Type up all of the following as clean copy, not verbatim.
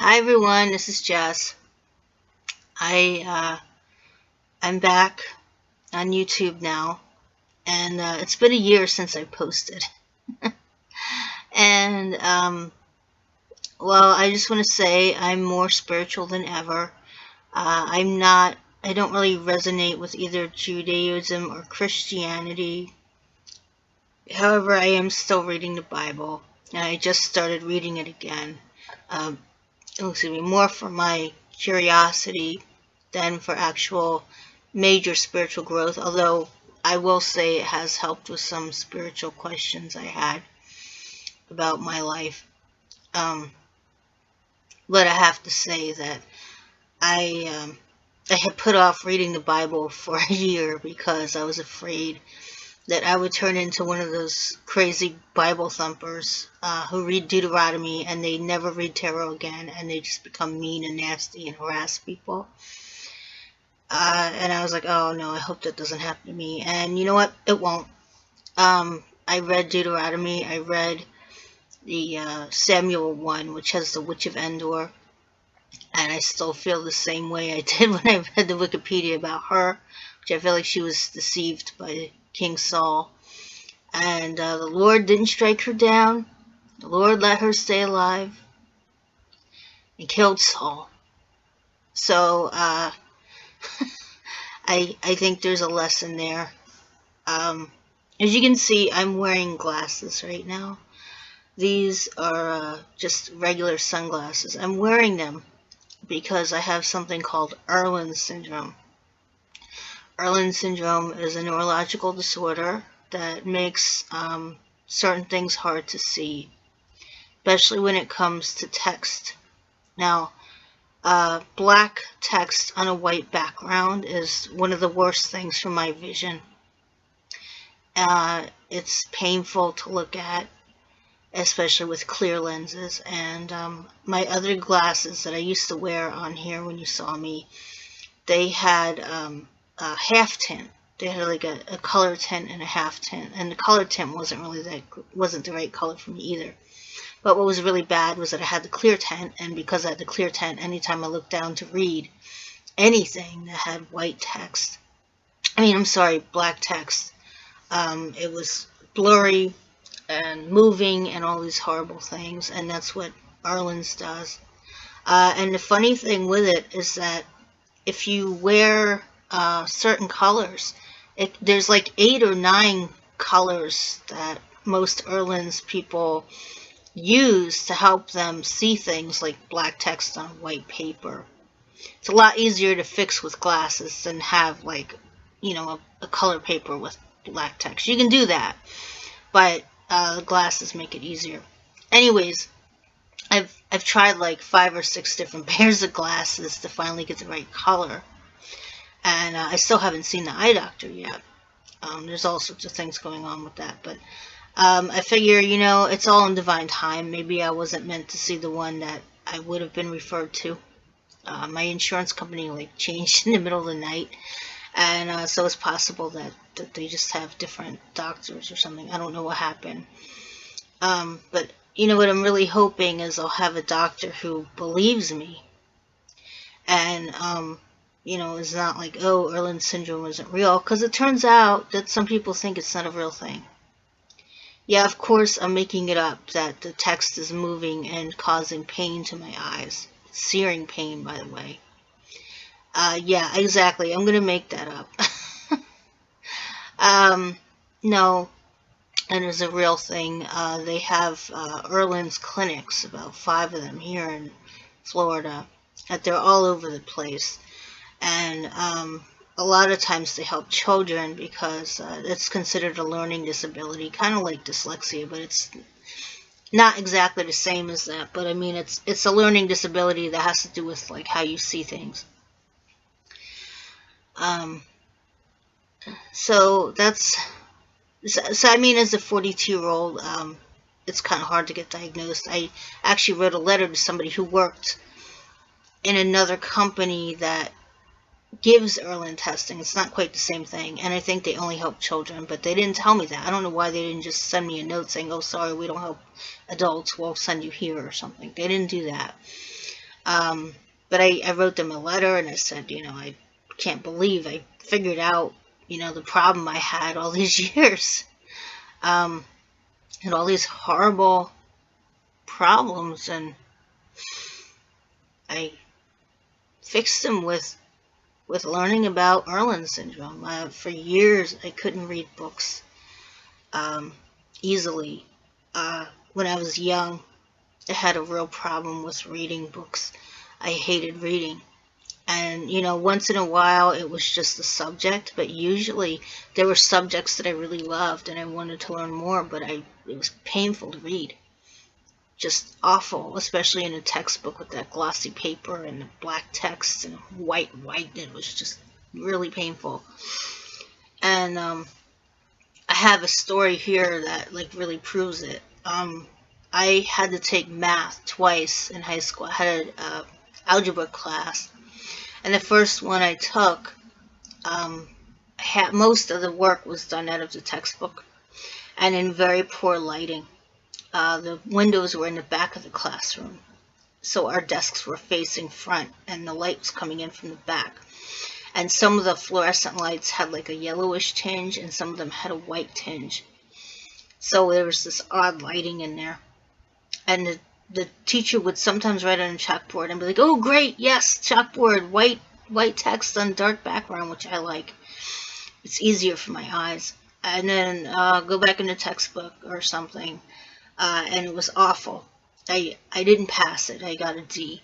Hi everyone, this is Jess. I I'm back on YouTube now, and it's been a year since I posted. And well, I just want to say I'm more spiritual than ever. I'm not. I don't really resonate with either Judaism or Christianity. However, I am still reading the Bible, and I just started reading it again. Um, excuse me, more for my curiosity than for actual major spiritual growth, although I will say it has helped with some spiritual questions I had about my life. Um, but I have to say that I had put off reading the Bible for a year because I was afraid that I would turn into one of those crazy Bible thumpers who read Deuteronomy and they never read tarot again and they just become mean and nasty and harass people. And I was like, oh no, I hope that doesn't happen to me. And you know what? It won't. I read Deuteronomy. I read the Samuel one, which has the Witch of Endor. And I still feel the same way I did when I read the Wikipedia about her, which I feel like she was deceived by King Saul. And the Lord didn't strike her down. The Lord let her stay alive and killed Saul. So I think there's a lesson there. As you can see, I'm wearing glasses right now. These are just regular sunglasses. I'm wearing them because I have something called Irlen syndrome. Irlen syndrome is a neurological disorder that makes certain things hard to see, especially when it comes to text. Now, black text on a white background is one of the worst things for my vision. It's painful to look at, especially with clear lenses. And my other glasses that I used to wear on here when you saw me, they had a half tint. They had like a color tint and a half tint, and the color tint wasn't the right color for me either. But what was really bad was that I had the clear tint, and because I had the clear tint, anytime I looked down to read anything that had white text, black text, it was blurry and moving and all these horrible things, and that's what Irlen's does. And the funny thing with it is that if you wear certain colors, there's like 8 or 9 colors that most Irlen's people use to help them see things like black text on white paper. It's a lot easier to fix with glasses than have like, a color paper with black text. You can do that, but the glasses make it easier. Anyways, I've tried like 5 or 6 different pairs of glasses to finally get the right color, and I still haven't seen the eye doctor yet. There's all sorts of things going on with that, but I figure, it's all in divine time. Maybe I wasn't meant to see the one that I would have been referred to. My insurance company like changed in the middle of the night, and so it's possible that they just have different doctors or something. I don't know what happened. But what I'm really hoping is I'll have a doctor who believes me, and is not like, oh, Irlen syndrome isn't real, because it turns out that some people think it's not a real thing. Yeah, of course, I'm making it up that the text is moving and causing pain to my eyes. Searing pain, by the way. Yeah, exactly. I'm going to make that up. No, and it's a real thing. They have Irlen's clinics, about 5 of them here in Florida, that they're all over the place. And a lot of times they help children because it's considered a learning disability, kind of like dyslexia, but it's not exactly the same as that. But I mean, it's a learning disability that has to do with like how you see things. So that's I mean, as a 42-year-old, it's kind of hard to get diagnosed. I actually wrote a letter to somebody who worked in another company that gives Irlen testing. It's not quite the same thing, and I think they only help children, but they didn't tell me that. I don't know why they didn't just send me a note saying, oh, sorry, we don't help adults, we'll send you here or something. They didn't do that. But I wrote them a letter and I said, I can't believe I figured out, the problem I had all these years. And all these horrible problems, and I fixed them with learning about Irlen syndrome. For years, I couldn't read books easily. When I was young, I had a real problem with reading books. I hated reading. And, once in a while it was just the subject, but usually there were subjects that I really loved and I wanted to learn more, but it was painful to read. Just awful, especially in a textbook with that glossy paper and the black text and white. It was just really painful. And I have a story here that like really proves it. I had to take math twice in high school. I had an algebra class, and the first one I took, most of the work was done out of the textbook and in very poor lighting. The windows were in the back of the classroom, so our desks were facing front and the light was coming in from the back. And some of the fluorescent lights had like a yellowish tinge and some of them had a white tinge. So there was this odd lighting in there. And the teacher would sometimes write on a chalkboard and be like, oh great, yes, chalkboard, white text on dark background, which I like. It's easier for my eyes. And then go back in the textbook or something. And it was awful. I didn't pass it. I got a D.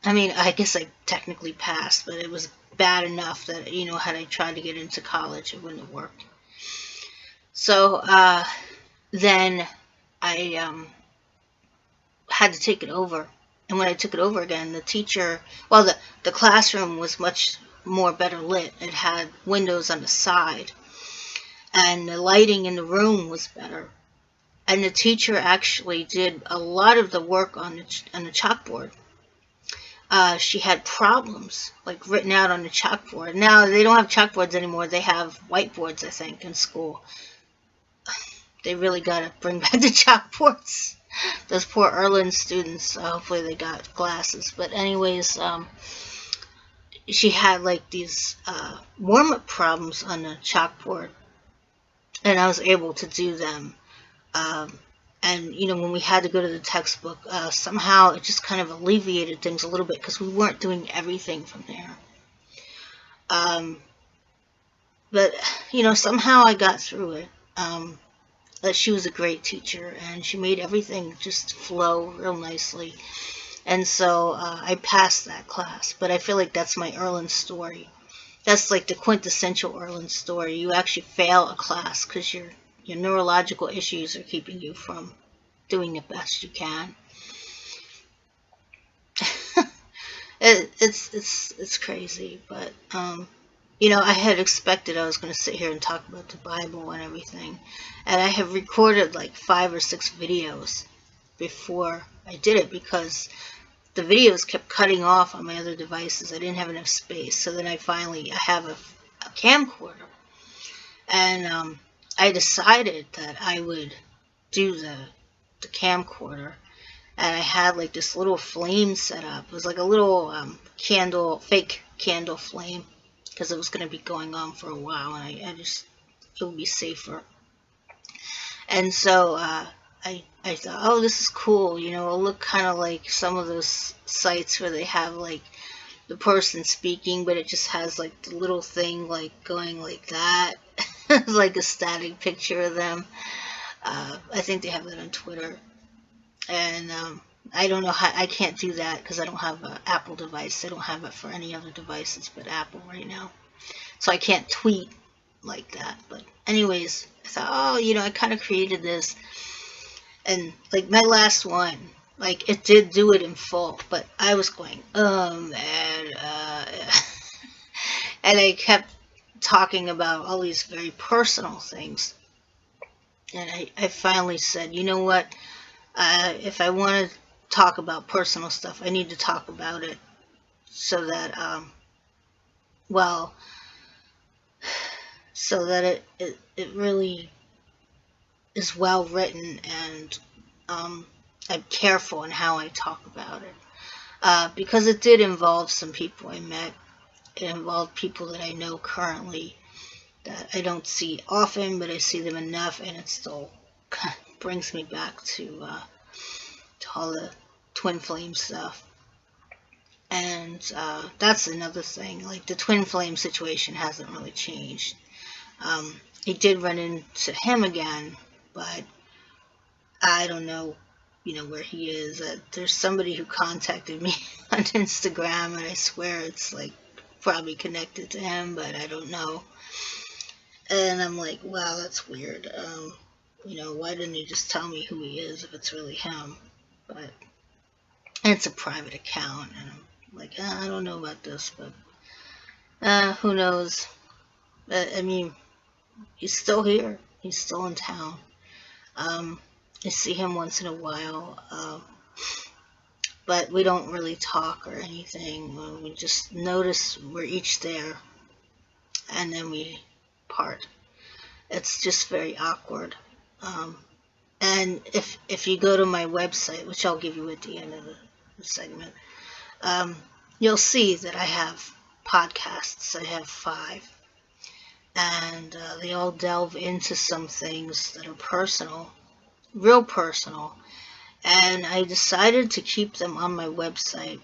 I mean, I guess I technically passed, but it was bad enough that, had I tried to get into college, it wouldn't have worked. So then I had to take it over. And when I took it over again, the teacher, well, the classroom was much more better lit. It had windows on the side. And the lighting in the room was better. And the teacher actually did a lot of the work on the chalkboard. She had problems, like written out on the chalkboard. Now, they don't have chalkboards anymore. They have whiteboards, I think, in school. They really got to bring back the chalkboards. Those poor Irlen students, hopefully they got glasses. But anyways, she had like these warm-up problems on the chalkboard. And I was able to do them. And, when we had to go to the textbook, somehow it just kind of alleviated things a little bit because we weren't doing everything from there. But, somehow I got through it. But she was a great teacher, and she made everything just flow real nicely. And so I passed that class. But I feel like that's my Irlen story. That's like the quintessential Irlen story. You actually fail a class because your neurological issues are keeping you from doing the best you can. It's crazy, but I had expected I was going to sit here and talk about the Bible and everything, and I have recorded like 5 or 6 videos before I did it because the videos kept cutting off on my other devices. I didn't have enough space, so then I have a camcorder, and I decided that I would do the camcorder, and I had like this little flame set up. It was like a little fake candle flame, because it was going to be going on for a while, and I just, it would be safer. And so I thought, oh, this is cool, it'll look kind of like some of those sites where they have like the person speaking, but it just has like the little thing like going like that. Like a static picture of them. I think they have that on Twitter. And I don't know how, I can't do that because I don't have an Apple device. I don't have it for any other devices but Apple right now. So I can't tweet like that. But anyways, I thought, oh, I kind of created this. And like my last one, like it did do it in full, but I was going, and I kept talking about all these very personal things. And I finally said, you know what, if I want to talk about personal stuff, I need to talk about it so that, so that it really is well written, and I'm careful in how I talk about it. because it did involve some people I met. It involved people that I know currently that I don't see often, but I see them enough, and it still brings me back to all the twin flame stuff. And that's another thing. Like, the twin flame situation hasn't really changed. I did run into him again, but I don't know, where he is. There's somebody who contacted me on Instagram, and I swear it's like probably connected to him, but I don't know. And I'm like, wow, that's weird. Why didn't he just tell me who he is if it's really him? But it's a private account, and I'm like, I don't know about this, but who knows? I mean, he's still here. He's still in town. I see him once in a while, but we don't really talk or anything. We just notice we're each there, and then we part. It's just very awkward. And if you go to my website, which I'll give you at the end of the segment, you'll see that I have podcasts. I have 5. And they all delve into some things that are personal, real personal. And I decided to keep them on my website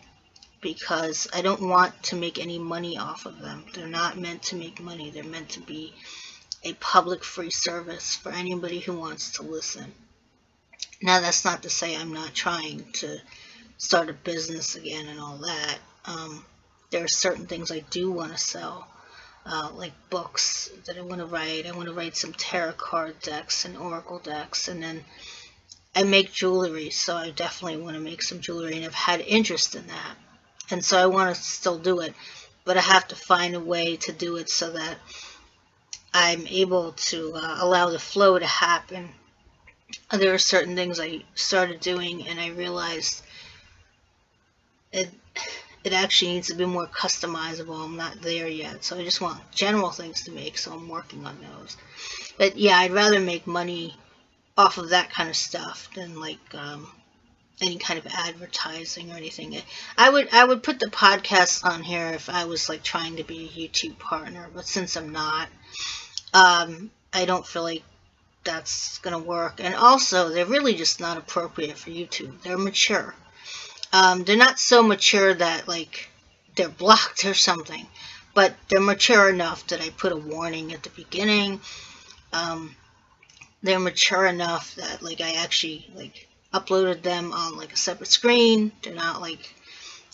because I don't want to make any money off of them. They're not meant to make money. They're meant to be a public free service for anybody who wants to listen. Now, that's not to say I'm not trying to start a business again and all that. There are certain things I do want to sell, like books that I want to write. I want to write some tarot card decks and oracle decks, and then I make jewelry, so I definitely want to make some jewelry, and I've had interest in that. And so I want to still do it, but I have to find a way to do it so that I'm able to allow the flow to happen. There are certain things I started doing, and I realized it actually needs to be more customizable. I'm not there yet, so I just want general things to make, so I'm working on those. But yeah, I'd rather make money off of that kind of stuff than like any kind of advertising or anything. I would put the podcast on here if I was like trying to be a YouTube partner, but since I'm not, I don't feel like that's gonna work. And also, they're really just not appropriate for YouTube. They're mature. They're not so mature that like they're blocked or something, but they're mature enough that I put a warning at the beginning. They're mature enough that like I actually like uploaded them on like a separate screen. They're not like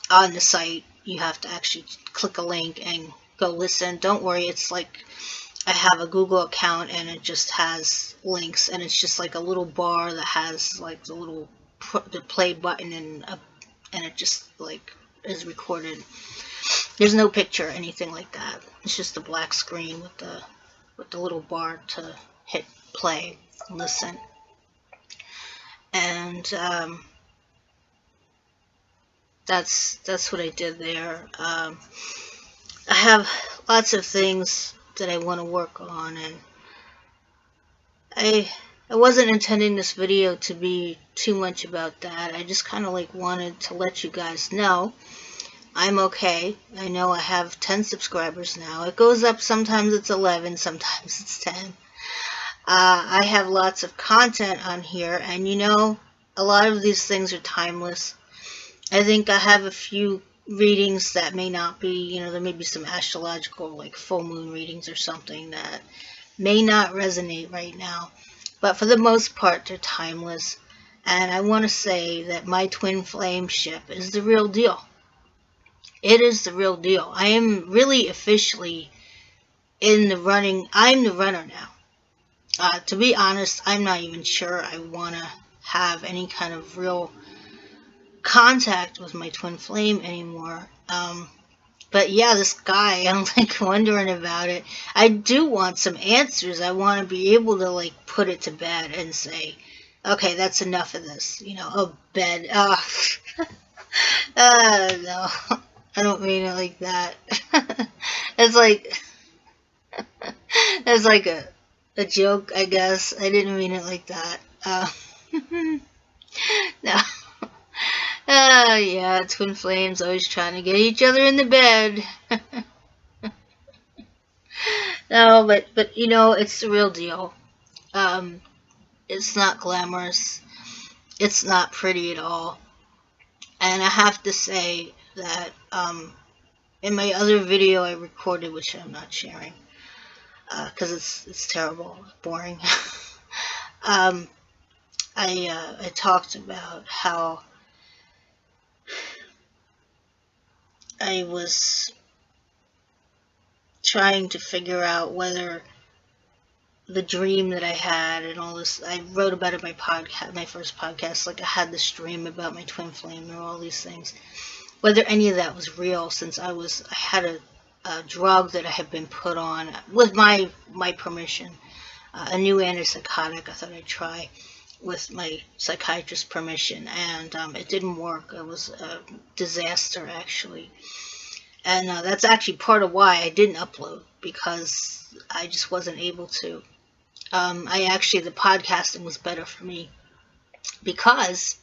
on the site. You have to actually click a link and go listen. Don't worry, it's like I have a Google account and it just has links, and it's just like a little bar that has like the play button and it just like is recorded. There's no picture or anything like that. It's just a black screen with the little bar to hit play and listen. And that's what I did there. I have lots of things that I want to work on, and I wasn't intending this video to be too much about that. I just kind of like wanted to let you guys know I'm okay. I know I have 10 subscribers now. It goes up, sometimes it's 11, sometimes it's 10. I have lots of content on here, and a lot of these things are timeless. I think I have a few readings that may not be, there may be some astrological, like full moon readings or something that may not resonate right now. But for the most part, they're timeless. And I want to say that my twin flame ship is the real deal. It is the real deal. I am really officially in the running. I'm the runner now. To be honest, I'm not even sure I want to have any kind of real contact with my twin flame anymore. But yeah, this guy, I'm like wondering about it. I do want some answers. I want to be able to like put it to bed and say, okay, that's enough of this. Bed. No, I don't mean it like that. It's like it's like a joke, I guess. I didn't mean it like that. No. Yeah, twin flames always trying to get each other in the bed. No, but you know, it's the real deal. Um, it's not glamorous. It's not pretty at all. And I have to say that in my other video I recorded, which I'm not sharing, because it's terrible, boring. um, I talked about how I was trying to figure out whether the dream that I had and all this, I wrote about it in my podcast, my first podcast, like I had this dream about my twin flame and all these things, whether any of that was real, since I had a drug that I had been put on with my permission, a new antipsychotic I thought I'd try with my psychiatrist's permission, and it didn't work. It was a disaster, actually. And that's actually part of why I didn't upload, because I just wasn't able to. The podcasting was better for me because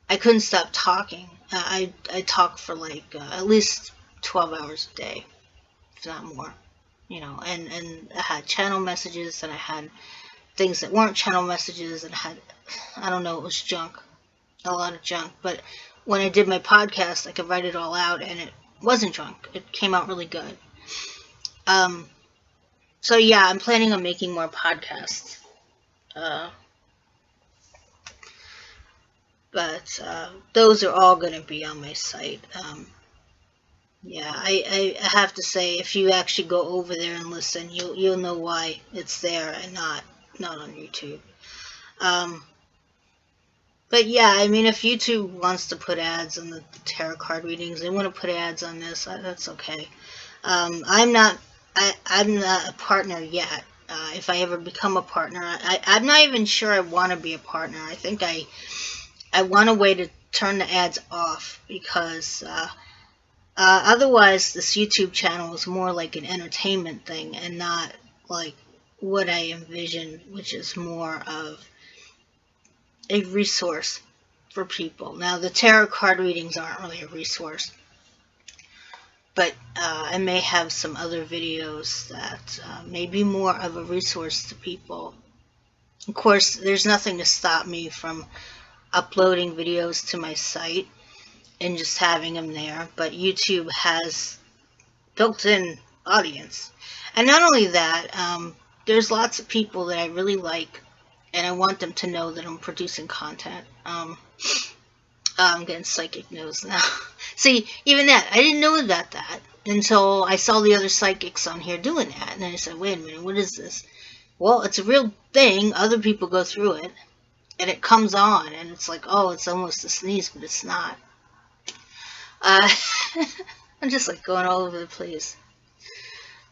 I couldn't stop talking. I talked for like at least 12 hours a day, if not more, you know, and I had channel messages, and I had things that weren't channel messages, and I had, I don't know, it was junk, a lot of junk. But when I did my podcast, I could write it all out, and it wasn't junk. It came out really good. So yeah, I'm planning on making more podcasts. But those are all going to be on my site. Yeah, I have to say, if you actually go over there and listen, you'll know why it's there and not on YouTube. But yeah, I mean, if YouTube wants to put ads on the tarot card readings, they want to put ads on this, that's okay. I'm not a partner yet. If I ever become a partner, I'm not even sure I want to be a partner. I think I want a way to turn the ads off, because otherwise this YouTube channel is more like an entertainment thing and not like what I envision, which is more of a resource for people. Now, the tarot card readings aren't really a resource, but I may have some other videos that may be more of a resource to people. Of course, there's nothing to stop me from uploading videos to my site and just having them there, but YouTube has built-in audience. And not only that, there's lots of people that I really like, and I want them to know that I'm producing content. I'm getting psychic news now. See, even that, I didn't know about that until I saw the other psychics on here doing that, and then I said, wait a minute, what is this? Well, it's a real thing. Other people go through it, and it comes on, and it's like, oh, it's almost a sneeze, but it's not. I'm just like going all over the place.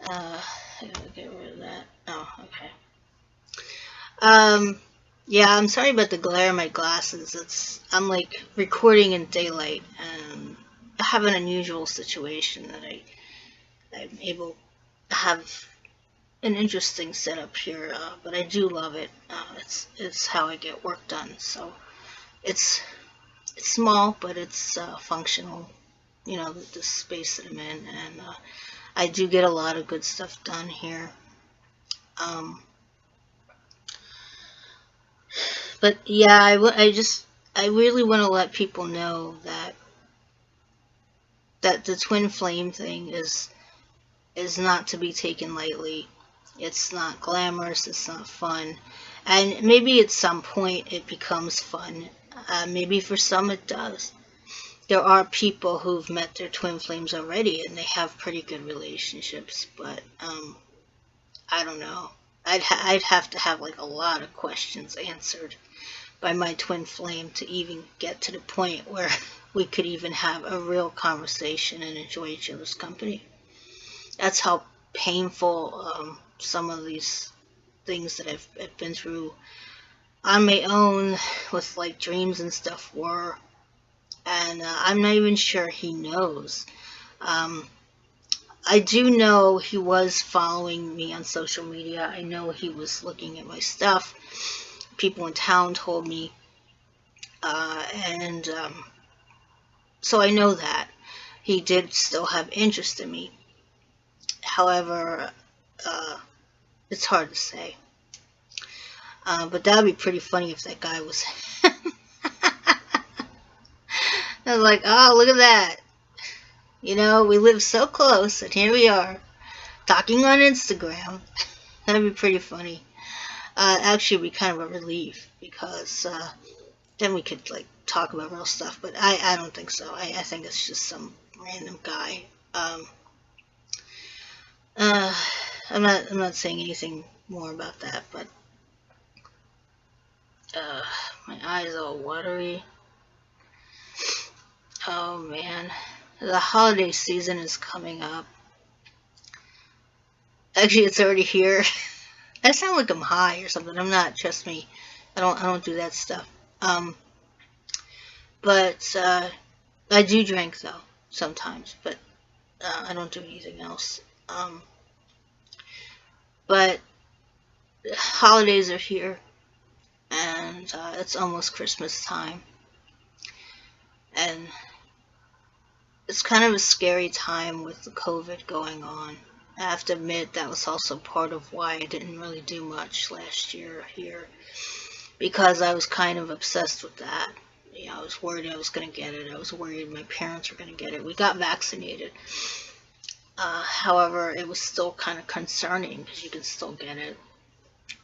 I gotta get rid of that. Oh, okay. Yeah, I'm sorry about the glare in my glasses. I'm like recording in daylight, and I have an unusual situation that I'm able to have an interesting setup here, but I do love it. It's how I get work done. So it's small, but it's functional. You know, the space that I'm in, and I do get a lot of good stuff done here. But yeah, I really want to let people know that the twin flame thing is not to be taken lightly. It's not glamorous, it's not fun, and maybe at some point it becomes fun. Maybe for some it does. There are people who've met their twin flames already, and they have pretty good relationships, but I don't know. I'd have to have like a lot of questions answered by my twin flame to even get to the point where we could even have a real conversation and enjoy each other's company. That's how painful some of these things that I've been through on my own with like dreams and stuff were. And I'm not even sure he knows. I do know he was following me on social media. I know he was looking at my stuff. People in town told me. And So I know that he did still have interest in me. However, it's hard to say. But that would be pretty funny if that guy was. I was like, oh, look at that. You know, we live so close, and here we are, talking on Instagram. That'd be pretty funny. Actually, it'd be kind of a relief, because then we could, like, talk about real stuff, but I don't think so. I think it's just some random guy. Uh, I'm not saying anything more about that, but my eyes all watery. Oh man, the holiday season is coming up. Actually, it's already here. I sound like I'm high or something. I'm not. Trust me. I don't do that stuff. But I do drink though sometimes, but I don't do anything else. But holidays are here, and it's almost Christmas time, and it's kind of a scary time with the COVID going on. I have to admit that was also part of why I didn't really do much last year here, because I was kind of obsessed with that. You know, I was worried I was going to get it. I was worried my parents were going to get it. We got vaccinated. However, it was still kind of concerning because you can still get it.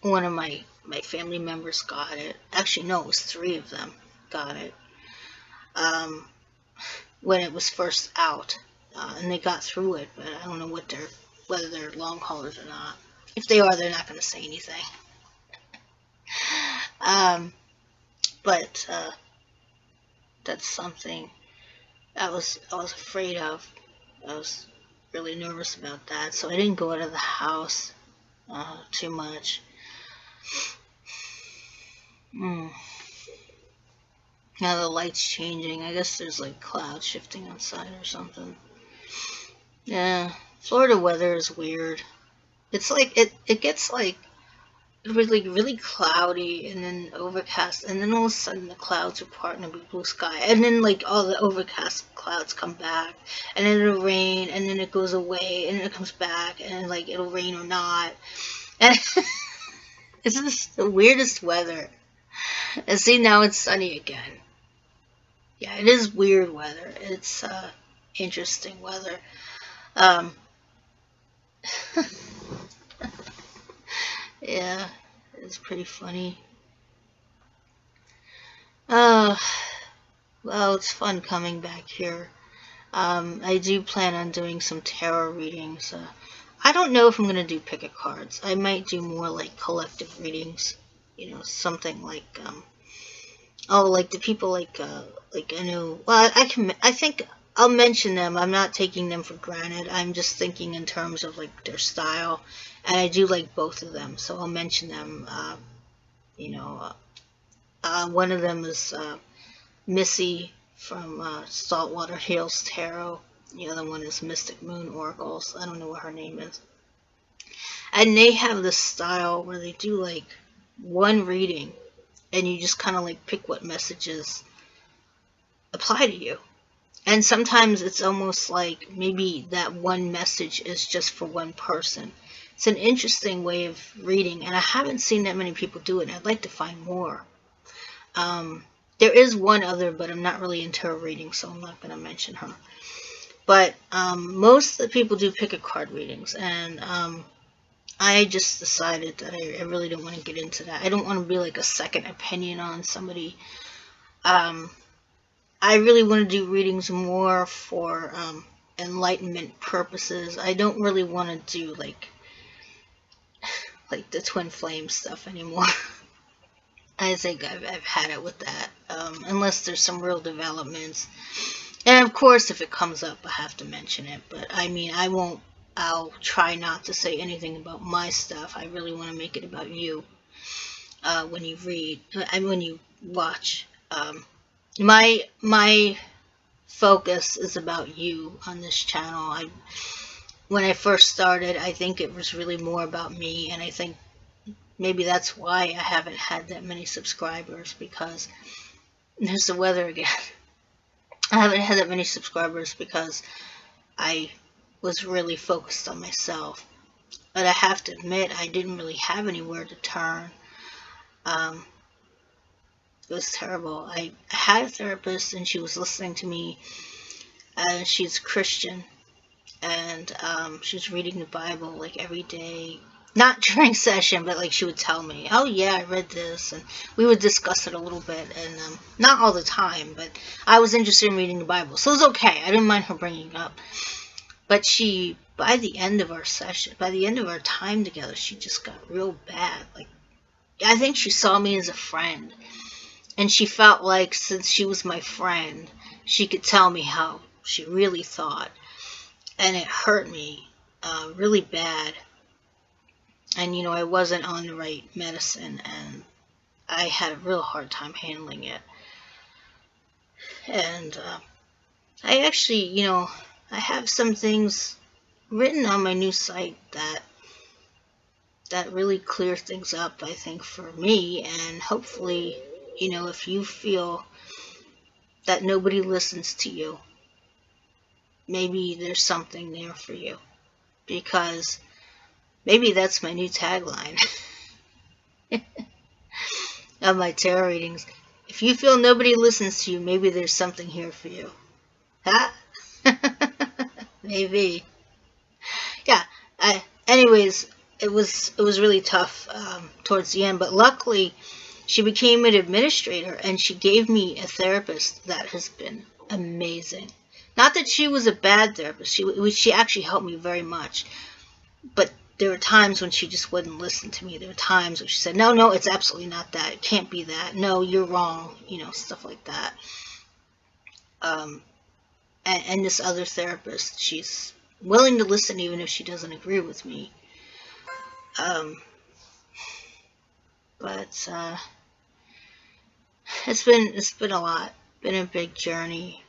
One of my family members got it. Actually, no, it was 3 of them got it when it was first out, and they got through it. But I don't know whether they're long haulers or not. If they are, they're not going to say anything. But that's something I was afraid of. I was really nervous about that, so I didn't go out of the house too much. Now the light's changing. I guess there's like clouds shifting outside or something. Yeah, Florida weather is weird. It's like it gets like really cloudy and then overcast, and then all of a sudden the clouds are parting and be blue sky, and then like all the overcast clouds come back, and then it'll rain, and then it goes away, and then it comes back, and then like it'll rain or not. And it's just the weirdest weather. And see, now it's sunny again. Yeah, it is weird weather. It's interesting weather. Yeah, it's pretty funny. Well, it's fun coming back here. I do plan on doing some tarot readings. I don't know if I'm going to do pick-a cards. I might do more like collective readings. You know, something like, like the people like I know, well, I think I'll mention them. I'm not taking them for granted. I'm just thinking in terms of like their style, and I do like both of them, so I'll mention them. One of them is Missy from Saltwater Hills Tarot. The other one is Mystic Moon Oracles. I don't know what her name is. And they have this style where they do like one reading, and you just kind of like pick what messages apply to you. And sometimes it's almost like maybe that one message is just for one person. It's an interesting way of reading, and I haven't seen that many people do it. I'd like to find more. There is one other, but I'm not really into her reading, so I'm not going to mention her. But most of the people do pick-a-card readings, and I just decided that I really don't want to get into that. I don't want to be like a second opinion on somebody. I really want to do readings more for enlightenment purposes. I don't really want to do like the twin flame stuff anymore. I think I've had it with that, unless there's some real developments. And of course, if it comes up, I have to mention it. But I mean, I'll try not to say anything about my stuff. I really want to make it about you when you read and when you watch. My focus is about you on this channel. When I first started, I think it was really more about me, and I think maybe that's why I haven't had that many subscribers, because there's the weather again. I haven't had that many subscribers because I was really focused on myself. But I have to admit, I didn't really have anywhere to turn. Um, it was terrible. I had a therapist, and she was listening to me, and she's Christian, and she was reading the Bible like every day. Not during session, but like she would tell me, "Oh yeah, I read this," and we would discuss it a little bit, and not all the time, but I was interested in reading the Bible, so it was okay. I didn't mind her bringing it up. But she, by the end of our session, by the end of our time together, she just got real bad. Like, I think she saw me as a friend, and she felt like since she was my friend, she could tell me how she really thought, and it hurt me really bad. And I wasn't on the right medicine, and I had a real hard time handling it. And I actually, I have some things written on my new site that really clear things up, I think, for me. And hopefully, if you feel that nobody listens to you, maybe there's something there for you, because maybe that's my new tagline of my tarot readings. If you feel nobody listens to you, maybe there's something here for you. Huh? Maybe. Yeah. Anyways, it was really tough towards the end, but luckily she became an administrator, and she gave me a therapist that has been amazing. Not that she was a bad therapist. She actually helped me very much. But there were times when she just wouldn't listen to me. There were times when she said, no, it's absolutely not that. It can't be that. No, you're wrong. Stuff like that. And this other therapist, she's willing to listen even if she doesn't agree with me. But it's been a lot. Been a big journey.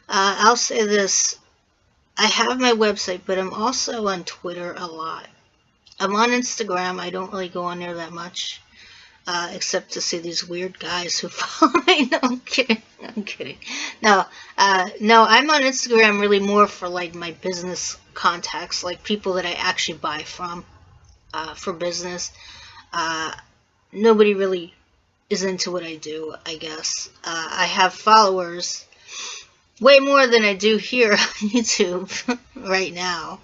I'll say this. I have my website, but I'm also on Twitter a lot. I'm on Instagram. I don't really go on there that much, except to see these weird guys who follow me. No, I'm kidding. No, I'm on Instagram really more for like my business contacts, like people that I actually buy from for business. Nobody really is into what I do, I guess. I have followers. Way more than I do here on YouTube right now.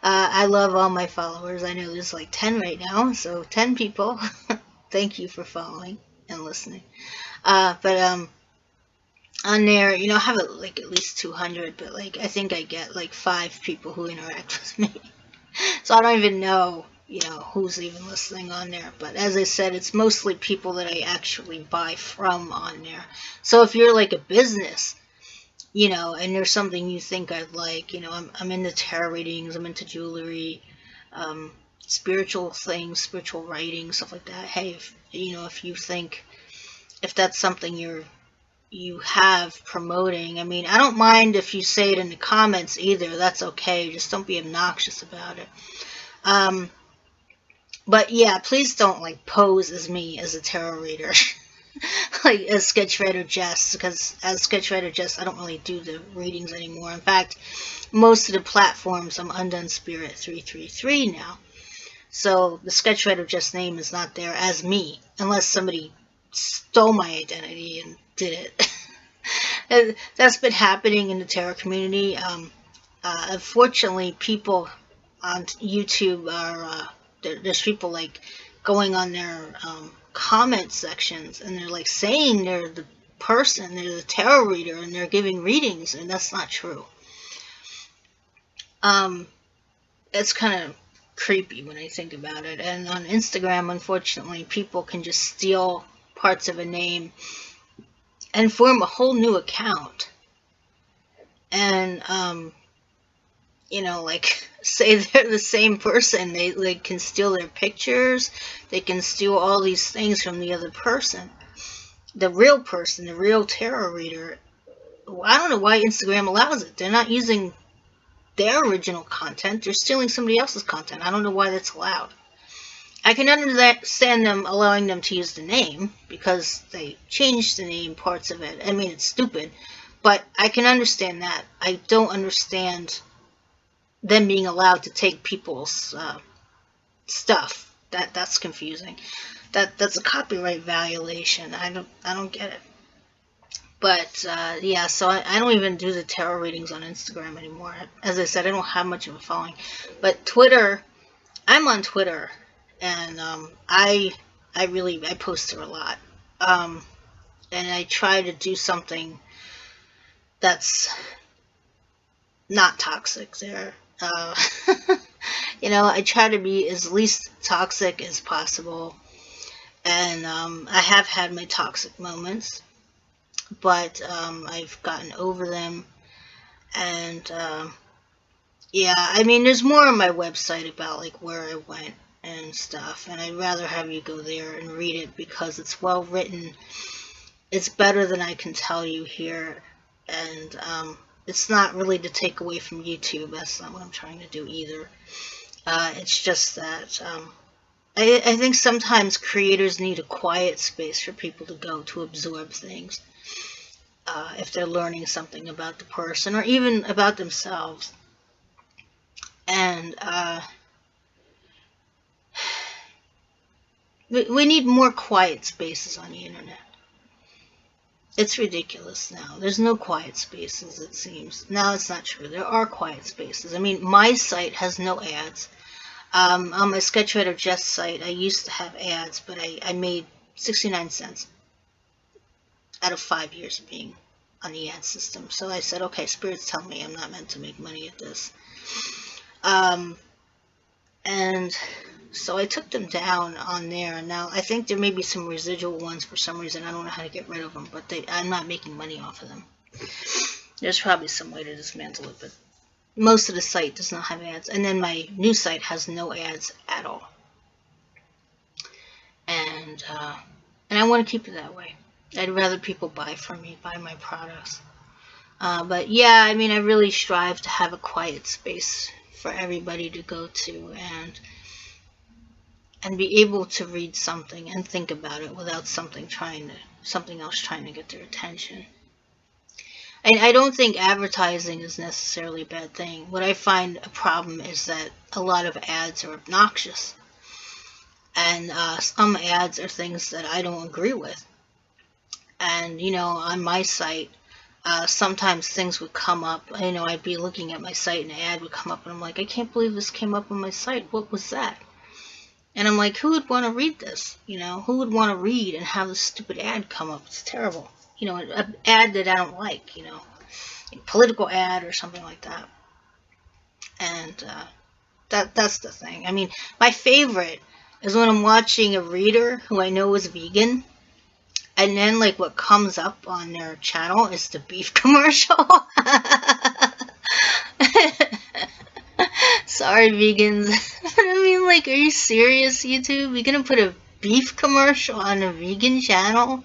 I love all my followers. I know there's like 10 right now, so 10 people. Thank you for following and listening. But on there, I have like at least 200, but like I think I get like 5 people who interact with me. So I don't even know, who's even listening on there. But as I said, it's mostly people that I actually buy from on there. So if you're like a business, and there's something you think I'd like, I'm into tarot readings, I'm into jewelry, spiritual things, spiritual writing, stuff like that. Hey, if you think, if that's something you have promoting, I don't mind if you say it in the comments either. That's okay. Just don't be obnoxious about it. But yeah, please don't like pose as me as a tarot reader. Like as Sketchwriter Jess, because as Sketchwriter Jess, I don't really do the readings anymore. In fact, most of the platforms, I'm Undone Spirit 333 now. So the Sketchwriter Jess name is not there as me, unless somebody stole my identity and did it. And that's been happening in the tarot community. Unfortunately, people on YouTube are, there's people like going on their comment sections, and they're like saying they're the person, they're the tarot reader, and they're giving readings, and that's not true. It's kind of creepy when I think about it. And on Instagram, unfortunately, people can just steal parts of a name and form a whole new account, and like say they're the same person. They can steal their pictures, they can steal all these things from the other person, the real person, the real tarot reader. I don't know why Instagram allows it. They're not using their original content, they're stealing somebody else's content. I don't know why that's allowed. I can understand them allowing them to use the name because they changed the name parts of it. I mean, it's stupid, but I can understand that. I don't understand them being allowed to take people's stuff. That's confusing. That's a copyright violation. I don't get it. But yeah, so I don't even do the tarot readings on Instagram anymore. As I said, I don't have much of a following. But Twitter, I'm on Twitter, and I post there a lot, and I try to do something that's not toxic there. I try to be as least toxic as possible, and I have had my toxic moments, but I've gotten over them, and yeah, I mean, there's more on my website about like where I went and stuff, and I'd rather have you go there and read it because it's well written. It's better than I can tell you here, and it's not really to take away from YouTube. That's not what I'm trying to do either. It's just that I think sometimes creators need a quiet space for people to go to absorb things. If they're learning something about the person or even about themselves. And we need more quiet spaces on the internet. It's ridiculous now. There's no quiet spaces, it seems. No, it's not true. There are quiet spaces. I mean, my site has no ads. On my Sketchwriter Jess site, I used to have ads, but I made 69 cents out of 5 years of being on the ad system. So I said, okay, spirits tell me I'm not meant to make money at this. And so I took them down on there. And now I think there may be some residual ones for some reason. I don't know how to get rid of them, but I'm not making money off of them. There's probably some way to dismantle it, but most of the site does not have ads. And then my new site has no ads at all. And I want to keep it that way. I'd rather people buy from me, buy my products. But yeah, I mean, I really strive to have a quiet space for everybody to go to and be able to read something and think about it without something else trying to get their attention. And I don't think advertising is necessarily a bad thing. What I find a problem is that a lot of ads are obnoxious. And some ads are things that I don't agree with. And, on my site, sometimes things would come up. I'd be looking at my site and an ad would come up and I'm like, I can't believe this came up on my site. What was that? And I'm like, who would want to read this? Who would want to read and have this stupid ad come up? It's terrible. An ad that I don't like, a political ad or something like that. And that's the thing. I mean, my favorite is when I'm watching a reader who I know is vegan. And then, like, what comes up on their channel is the beef commercial. Sorry, vegans. I mean, like, are you serious, YouTube? You're gonna put a beef commercial on a vegan channel?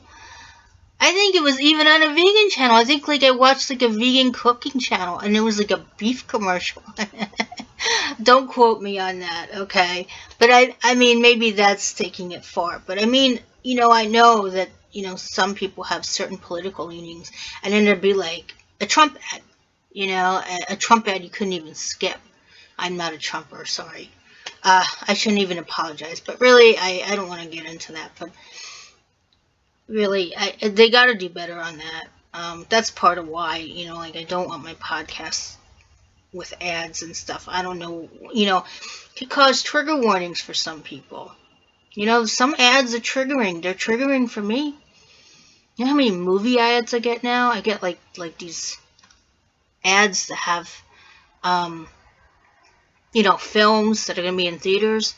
I think it was even on a vegan channel. I think, like, I watched, like, a vegan cooking channel, and there was, like, a beef commercial. Don't quote me on that, okay? But, I mean, maybe that's taking it far. But, I mean, I know that, some people have certain political leanings, and then there'd be, like, a Trump ad. A Trump ad you couldn't even skip. I'm not a Trumper, sorry. I shouldn't even apologize. But really, I don't want to get into that. But really, they got to do better on that. That's part of why, like, I don't want my podcasts with ads and stuff. I don't know, it could cause trigger warnings for some people. Some ads are triggering. They're triggering for me. You know how many movie ads I get now? I get like these ads that have, films that are going to be in theaters.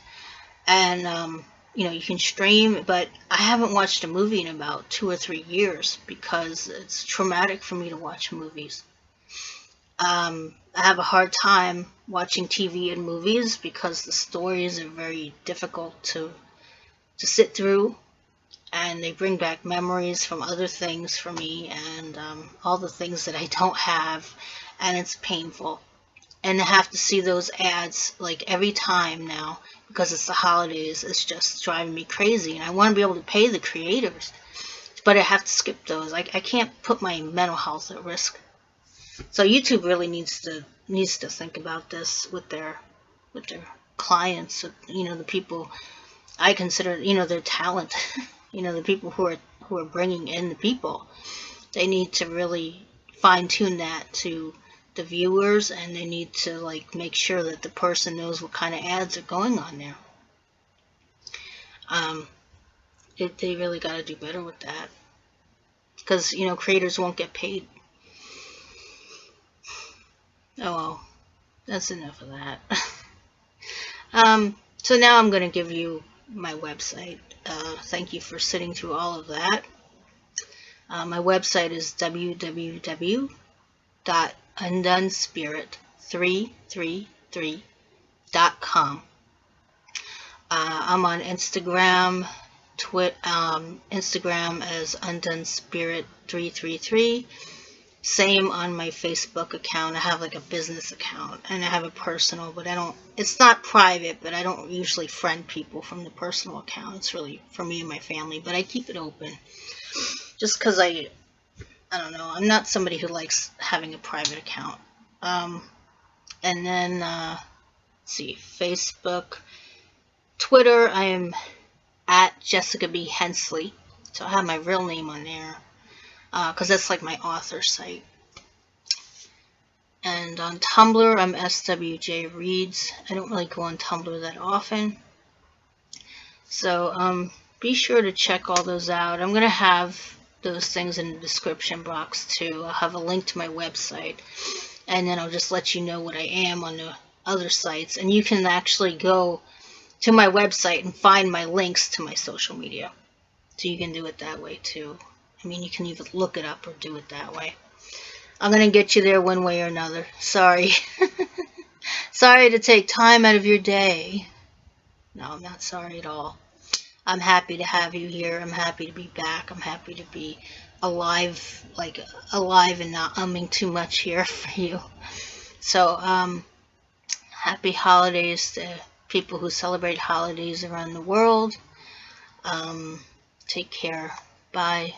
And, you can stream. But I haven't watched a movie in about 2 or 3 years because it's traumatic for me to watch movies. I have a hard time watching TV and movies because the stories are very difficult to sit through. And they bring back memories from other things for me and all the things that I don't have. And it's painful. and to have to see those ads like every time now because it's the holidays, it's just driving me crazy. And I want to be able to pay the creators, but I have to skip those. I can't put my mental health at risk. So YouTube really needs to think about this with their clients. You know, the people I consider, you know, their talent. You know, the people who are bringing in the people. They need to really fine tune that to the viewers, and they need to like make sure that the person knows what kind of ads are going on there. They really got to do better with that, because you know, creators won't get paid. Oh well, that's enough of that. So now I'm going to give you my website. Thank you for sitting through all of that. My website is www.undonespirit333.com. I'm on Instagram, Instagram as undonespirit333. Same on my Facebook account. I have like a business account, and I have a personal, but it's not private, but I don't usually friend people from the personal account. It's really for me and my family, but I keep it open just because I don't know, I'm not somebody who likes having a private account. And then let's see, Facebook, Twitter, I am at Jessica B. Hensley, so I have my real name on there, because that's like my author site. And on Tumbler, I'm swjreads. I don't really go on Tumblr that often, so be sure to check all those out. I'm gonna have those things in the description box too. I'll have a link to my website, and then I'll just let you know what I am on the other sites, and you can actually go to my website and find my links to my social media, so you can do it that way too. I mean, you can either look it up or do it that way. I'm gonna get you there one way or another. Sorry. Sorry to take time out of your day. No, I'm not sorry at all. I'm happy to have you here. I'm happy to be back. I'm happy to be alive, like alive and not umming too much here for you. So, happy holidays to people who celebrate holidays around the world. Take care. Bye.